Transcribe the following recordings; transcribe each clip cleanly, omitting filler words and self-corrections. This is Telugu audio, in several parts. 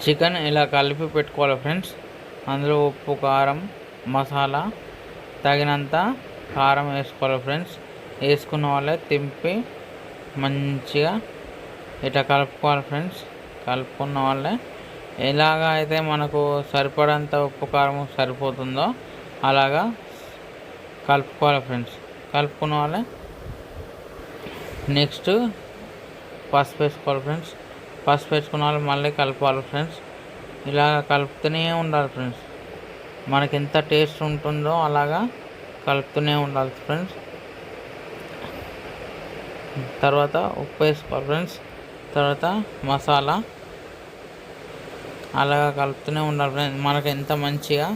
చికెన్ ఇలా కలిపి పెట్టుకోవాలి ఫ్రెండ్స్. అందులో ఉప్పు, కారం, మసాలా తగినంత కారం వేసుకోవాలి ఫ్రెండ్స్. వేసుకున్న వాళ్ళే తింపి మంచిగా ఇట్లా కలుపుకోవాలి ఫ్రెండ్స్. కలుపుకున్న వాళ్ళే ఎలాగ అయితే మనకు సరిపడంత ఉప్పు కారం సరిపోతుందో అలాగా కలుపుకోవాలి ఫ్రెండ్స్. కలుపుకున్న వాళ్ళే నెక్స్ట్ పసుపు వేసుకోవాలి ఫ్రెండ్స్. పసుపు వేసుకున్న వాళ్ళు మళ్ళీ కలపాలి ఫ్రెండ్స్. ఇలా కలుపుతూనే ఉండాలి ఫ్రెండ్స్. మనకి ఎంత టేస్ట్ ఉంటుందో అలాగా కలుపుతూనే ఉండాలి ఫ్రెండ్స్. తర్వాత ఉప్పు వేసుకోవాలి ఫ్రెండ్స్. తర్వాత మసాలా అలాగా కలుపుతూనే ఉండాలి ఫ్రెండ్స్. మనకు ఎంత మంచిగా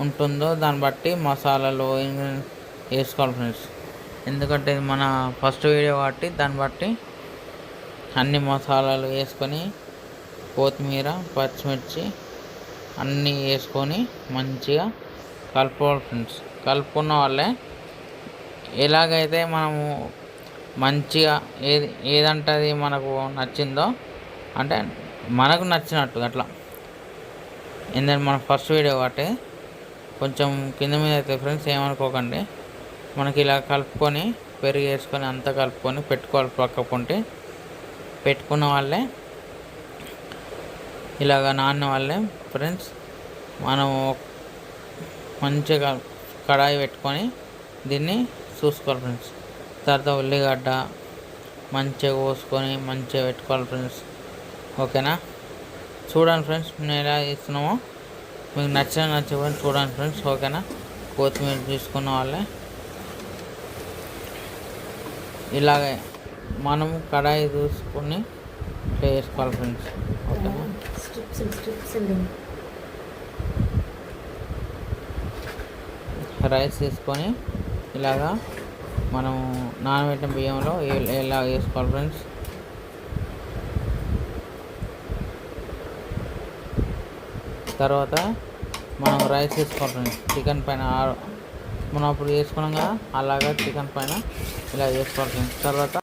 ఉంటుందో దాన్ని బట్టి మసాలాలు వేసుకోవాలి ఫ్రెండ్స్. ఎందుకంటే ఇది మన ఫస్ట్ వీడియో కాబట్టి దాన్ని బట్టి అన్ని మసాలాలు వేసుకొని కొత్తిమీర, పచ్చిమిర్చి అన్నీ వేసుకొని మంచిగా కలుపుకోవాలి ఫ్రెండ్స్. కలుపుకున్న వాళ్ళే ఎలాగైతే మనము మంచిగా ఏదంటే అది మనకు నచ్చిందో అంటే మనకు నచ్చినట్టు అట్లా. ఏంటంటే మన ఫస్ట్ వీడియో కాబట్టి కొంచెం కింద మీద అయితే ఫ్రెండ్స్ ఏమనుకోకండి. మనకి ఇలా కలుపుకొని పెరుగు వేసుకొని అంతా కలుపుకొని పెట్టుకోవాలి. పక్కకుంటే పెట్టుకున్న వాళ్ళే ఇలాగ నాన్న వాళ్ళే ఫ్రెండ్స్ మనం మంచిగా కడాయి పెట్టుకొని దీన్ని చూసుకోవాలి ఫ్రెండ్స్. తర్వాత ఉల్లిగడ్డ మంచిగా కోసుకొని మంచిగా పెట్టుకోవాలి ఫ్రెండ్స్. ఓకేనా? చూడండి ఫ్రెండ్స్ నేను ఎలా చేస్తున్నామో మీకు నచ్చకపోయినా చూడండి ఫ్రెండ్స్. ఓకేనా? కొత్తిమీర తీసుకున్న వాళ్ళే ఇలాగే మనం కడాయి చూసుకొని ఇట్లా వేసుకోవాలి ఫ్రెండ్స్. ఓకేనా? రైస్ తీసుకొని ఇలాగా మనం నానబెట్టిన బియ్యంలో ఇలా వేసుకోవాలి ఫ్రెండ్స్. తర్వాత మనం రైస్ వేసుకోవాలి ఫ్రెండ్స్. చికెన్ పైన మనం అప్పుడు వేసుకున్నాం కదా అలాగా చికెన్ పైన ఇలా వేసుకోవాలి ఫ్రెండ్స్. తర్వాత